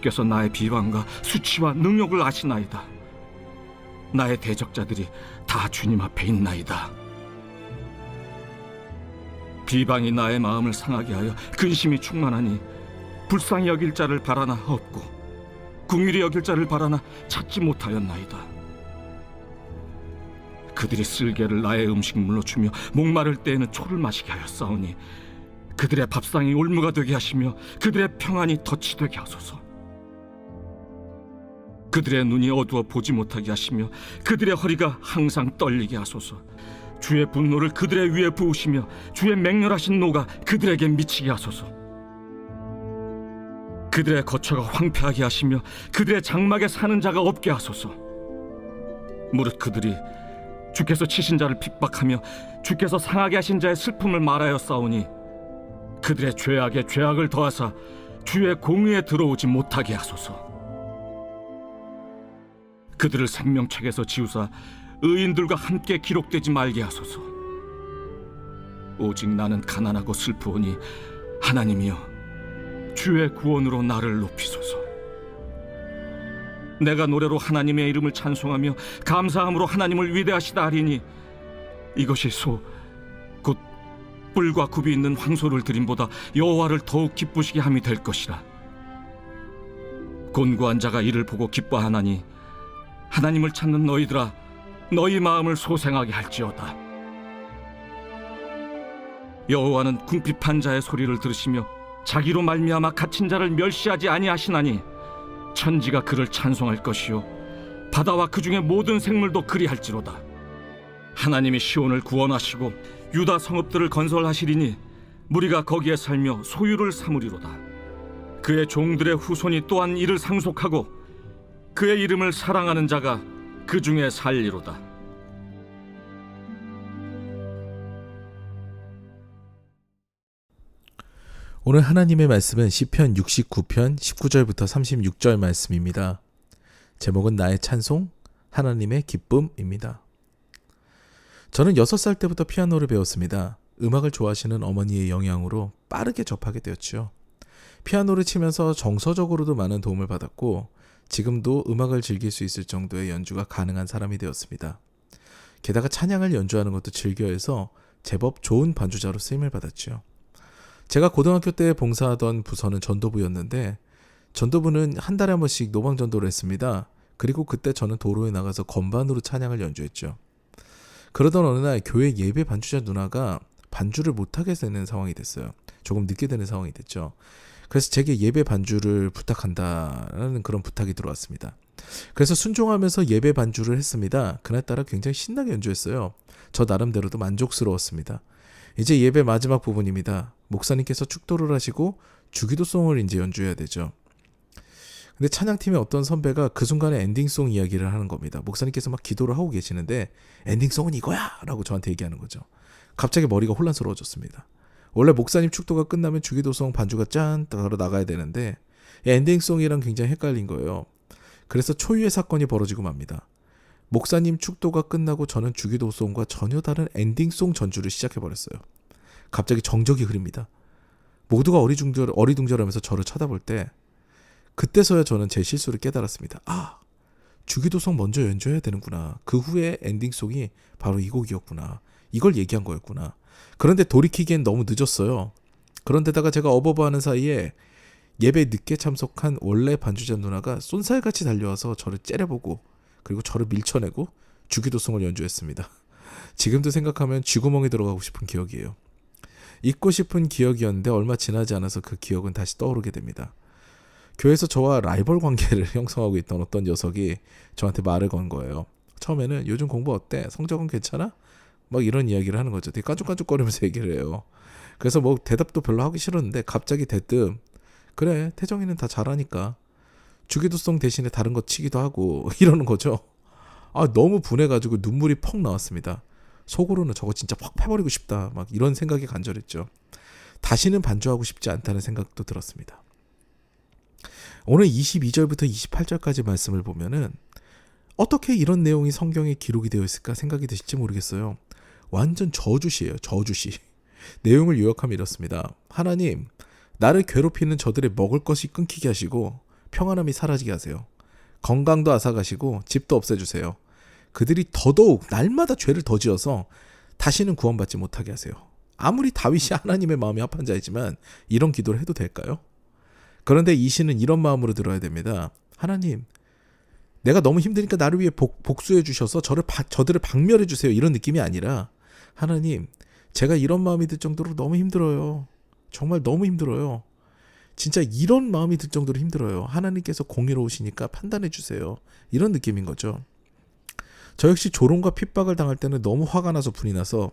주께서 나의 비방과 수치와 능욕을 아시나이다. 나의 대적자들이 다 주님 앞에 있나이다. 비방이 나의 마음을 상하게 하여 근심이 충만하니 불쌍히 여길 자를 바라나 없고 긍휼히 여길 자를 바라나 찾지 못하였나이다. 그들이 쓸개를 나의 음식물로 주며 목마를 때에는 초를 마시게 하였사오니 그들의 밥상이 올무가 되게 하시며 그들의 평안이 덫이 되게 하소서. 그들의 눈이 어두워 보지 못하게 하시며 그들의 허리가 항상 떨리게 하소서. 주의 분노를 그들의 위에 부으시며 주의 맹렬하신 노가 그들에게 미치게 하소서. 그들의 거처가 황폐하게 하시며 그들의 장막에 사는 자가 없게 하소서. 무릇 그들이 주께서 치신 자를 핍박하며 주께서 상하게 하신 자의 슬픔을 말하여 싸우니 그들의 죄악에 죄악을 더하사 주의 공의에 들어오지 못하게 하소서. 그들을 생명책에서 지우사 의인들과 함께 기록되지 말게 하소서. 오직 나는 가난하고 슬프오니 하나님이여 주의 구원으로 나를 높이소서. 내가 노래로 하나님의 이름을 찬송하며 감사함으로 하나님을 위대하시다 하리니 이것이 곧 뿔과 굽이 있는 황소를 드림보다 여호와를 더욱 기쁘시게 함이 될 것이라. 곤고한 자가 이를 보고 기뻐하나니 하나님을 찾는 너희들아 너희 마음을 소생하게 할지어다. 여호와는 궁핍한 자의 소리를 들으시며 자기로 말미암아 갇힌 자를 멸시하지 아니하시나니 천지가 그를 찬송할 것이요 바다와 그 중에 모든 생물도 그리할지로다. 하나님이 시온을 구원하시고 유다 성읍들을 건설하시리니 무리가 거기에 살며 소유를 삼으리로다. 그의 종들의 후손이 또한 이를 상속하고 그의 이름을 사랑하는 자가 그 중에 살리로다. 오늘 하나님의 말씀은 시편 69편 19절부터 36절 말씀입니다. 제목은 나의 찬송, 하나님의 기쁨입니다. 저는 6살 때부터 피아노를 배웠습니다. 음악을 좋아하시는 어머니의 영향으로 빠르게 접하게 되었죠. 피아노를 치면서 정서적으로도 많은 도움을 받았고 지금도 음악을 즐길 수 있을 정도의 연주가 가능한 사람이 되었습니다. 게다가 찬양을 연주하는 것도 즐겨해서 제법 좋은 반주자로 쓰임을 받았죠. 제가 고등학교 때 봉사하던 부서는 전도부였는데 전도부는 한 달에 한 번씩 노방전도를 했습니다. 그리고 그때 저는 도로에 나가서 건반으로 찬양을 연주했죠. 그러던 어느 날 교회 예배 반주자 누나가 반주를 못하게 되는 상황이 됐어요. 조금 늦게 되는 상황이 됐죠. 그래서 제게 예배 반주를 부탁한다라는 그런 부탁이 들어왔습니다. 그래서 순종하면서 예배 반주를 했습니다. 그날따라 굉장히 신나게 연주했어요. 저 나름대로도 만족스러웠습니다. 이제 예배 마지막 부분입니다. 목사님께서 축도를 하시고 주기도송을 이제 연주해야 되죠. 근데 찬양팀의 어떤 선배가 그 순간에 엔딩송 이야기를 하는 겁니다. 목사님께서 막 기도를 하고 계시는데 엔딩송은 이거야! 라고 저한테 얘기하는 거죠. 갑자기 머리가 혼란스러워졌습니다. 원래 목사님 축도가 끝나면 주기도송 반주가 짠! 따로 나가야 되는데 엔딩송이랑 굉장히 헷갈린 거예요. 그래서 초유의 사건이 벌어지고 맙니다. 목사님 축도가 끝나고 저는 주기도송과 전혀 다른 엔딩송 전주를 시작해버렸어요. 갑자기 정적이 흐릅니다. 모두가 어리둥절하면서 저를 쳐다볼 때 그때서야 저는 제 실수를 깨달았습니다. 아, 주기도송 먼저 연주해야 되는구나. 그 후에 엔딩송이 바로 이 곡이었구나. 이걸 얘기한 거였구나. 그런데 돌이키기엔 너무 늦었어요. 그런데다가 제가 어버버하는 사이에 예배 늦게 참석한 원래 반주자 누나가 쏜살같이 달려와서 저를 째려보고 그리고 저를 밀쳐내고 주기도송을 연주했습니다. 지금도 생각하면 쥐구멍에 들어가고 싶은 기억이에요. 잊고 싶은 기억이었는데 얼마 지나지 않아서 그 기억은 다시 떠오르게 됩니다. 교회에서 저와 라이벌 관계를 형성하고 있던 어떤 녀석이 저한테 말을 건 거예요. 처음에는 요즘 공부 어때? 성적은 괜찮아? 막 이런 이야기를 하는 거죠. 되게 깐죽깐죽거리면서 얘기를 해요. 그래서 뭐 대답도 별로 하기 싫었는데 갑자기 대뜸 그래 태정이는 다 잘하니까 주기도송 대신에 다른 거 치기도 하고 이러는 거죠. 아 너무 분해가지고 눈물이 펑 나왔습니다. 속으로는 저거 진짜 확 패버리고 싶다 막 이런 생각이 간절했죠. 다시는 반주하고 싶지 않다는 생각도 들었습니다. 오늘 22절부터 28절까지 말씀을 보면은 어떻게 이런 내용이 성경에 기록이 되어 있을까 생각이 드실지 모르겠어요. 완전 저주시예요. 저주시. 내용을 요약하면 이렇습니다. 하나님, 나를 괴롭히는 저들의 먹을 것이 끊기게 하시고 평안함이 사라지게 하세요. 건강도 앗아가시고 집도 없애주세요. 그들이 더더욱 날마다 죄를 더 지어서 다시는 구원받지 못하게 하세요. 아무리 다윗이 하나님의 마음이 합한 자이지만 이런 기도를 해도 될까요? 그런데 이 시는 이런 마음으로 들어야 됩니다. 하나님, 내가 너무 힘드니까 나를 위해 복수해 주셔서 저들을 박멸해 주세요. 이런 느낌이 아니라 하나님, 제가 이런 마음이 들 정도로 너무 힘들어요. 정말 너무 힘들어요. 진짜 이런 마음이 들 정도로 힘들어요. 하나님께서 공의로우시니까 판단해 주세요. 이런 느낌인 거죠. 저 역시 조롱과 핍박을 당할 때는 너무 화가 나서 분이 나서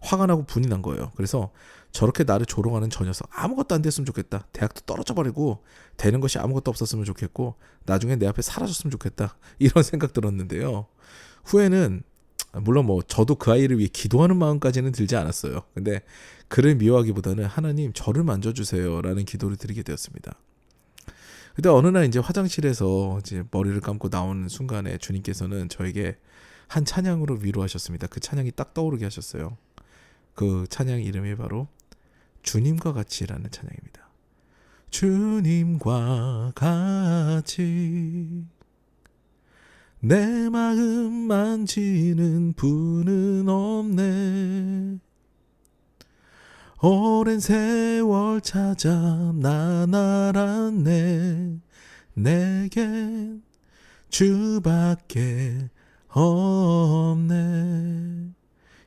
화가 나고 분이 난 거예요. 그래서 저렇게 나를 조롱하는 저 녀석 아무것도 안 됐으면 좋겠다. 대학도 떨어져 버리고 되는 것이 아무것도 없었으면 좋겠고 나중에 내 앞에 사라졌으면 좋겠다. 이런 생각 들었는데요. 후에는 물론 뭐 저도 그 아이를 위해 기도하는 마음까지는 들지 않았어요. 근데 그를 미워하기보다는 하나님 저를 만져주세요 라는 기도를 드리게 되었습니다. 근데 어느 날 이제 화장실에서 이제 머리를 감고 나오는 순간에 주님께서는 저에게 한 찬양으로 위로하셨습니다. 그 찬양이 딱 떠오르게 하셨어요. 그 찬양 이름이 바로 주님과 같이라는 찬양입니다. 주님과 같이 내 마음 만지는 분은 없네. 오랜 세월 찾아 난 알았네. 내겐 주밖에 없네.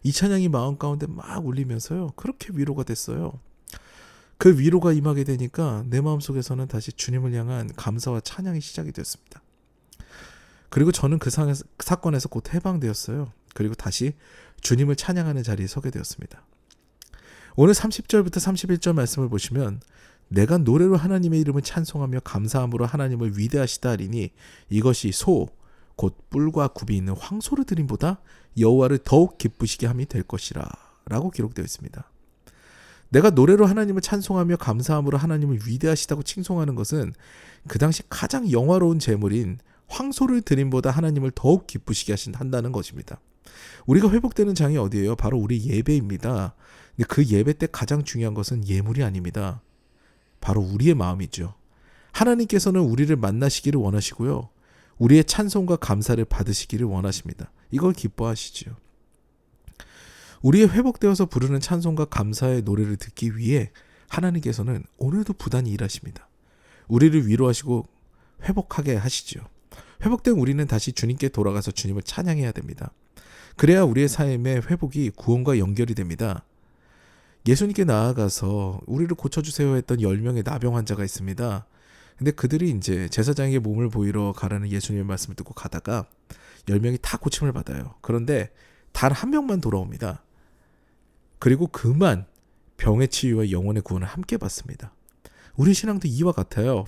이 찬양이 마음 가운데 막 울리면서요. 그렇게 위로가 됐어요. 그 위로가 임하게 되니까 내 마음속에서는 다시 주님을 향한 감사와 찬양이 시작이 되었습니다. 그리고 저는 그 사건에서 곧 해방되었어요. 그리고 다시 주님을 찬양하는 자리에 서게 되었습니다. 오늘 30절부터 31절 말씀을 보시면 내가 노래로 하나님의 이름을 찬송하며 감사함으로 하나님을 위대하시다 하리니 이것이 곧 뿔과 굽이 있는 황소를 드림보다 여호와를 더욱 기쁘시게 함이 될 것이라 라고 기록되어 있습니다. 내가 노래로 하나님을 찬송하며 감사함으로 하나님을 위대하시다고 칭송하는 것은 그 당시 가장 영화로운 제물인 황소를 드림보다 하나님을 더욱 기쁘시게 한다는 것입니다. 우리가 회복되는 장이 어디예요? 바로 우리 예배입니다. 근데 그 예배 때 가장 중요한 것은 예물이 아닙니다. 바로 우리의 마음이죠. 하나님께서는 우리를 만나시기를 원하시고요. 우리의 찬송과 감사를 받으시기를 원하십니다. 이걸 기뻐하시지요. 우리의 회복되어서 부르는 찬송과 감사의 노래를 듣기 위해 하나님께서는 오늘도 부단히 일하십니다. 우리를 위로하시고 회복하게 하시죠. 회복된 우리는 다시 주님께 돌아가서 주님을 찬양해야 됩니다. 그래야 우리의 삶의 회복이 구원과 연결이 됩니다. 예수님께 나아가서 우리를 고쳐주세요 했던 10명의 나병 환자가 있습니다. 근데 그들이 이제 제사장에게 몸을 보이러 가라는 예수님의 말씀을 듣고 가다가 10명이 다 고침을 받아요. 그런데 단 한 명만 돌아옵니다. 그리고 그만 병의 치유와 영혼의 구원을 함께 받습니다. 우리 신앙도 이와 같아요.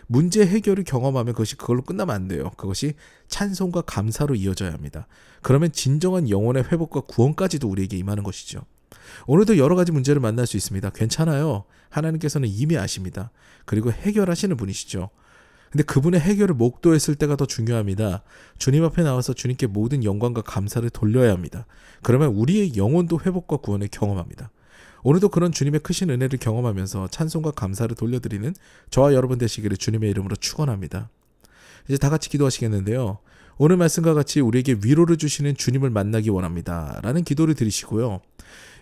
문제 해결을 경험하면 그걸로 끝나면 안 돼요. 그것이 찬송과 감사로 이어져야 합니다. 그러면 진정한 영혼의 회복과 구원까지도 우리에게 임하는 것이죠. 오늘도 여러 가지 문제를 만날 수 있습니다. 괜찮아요. 하나님께서는 이미 아십니다. 그리고 해결하시는 분이시죠. 근데 그분의 해결을 목도했을 때가 더 중요합니다. 주님 앞에 나와서 주님께 모든 영광과 감사를 돌려야 합니다. 그러면 우리의 영혼도 회복과 구원을 경험합니다. 오늘도 그런 주님의 크신 은혜를 경험하면서 찬송과 감사를 돌려드리는 저와 여러분 되시기를 주님의 이름으로 축원합니다. 이제 다 같이 기도하시겠는데요. 오늘 말씀과 같이 우리에게 위로를 주시는 주님을 만나기 원합니다. 라는 기도를 드리시고요.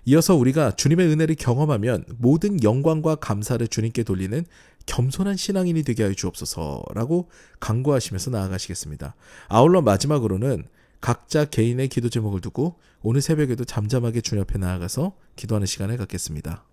이어서 우리가 주님의 은혜를 경험하면 모든 영광과 감사를 주님께 돌리는 겸손한 신앙인이 되게 하여 주옵소서라고 간구하시면서 나아가시겠습니다. 아울러 마지막으로는 각자 개인의 기도 제목을 두고 오늘 새벽에도 잠잠하게 주님 앞에 나아가서 기도하는 시간을 갖겠습니다.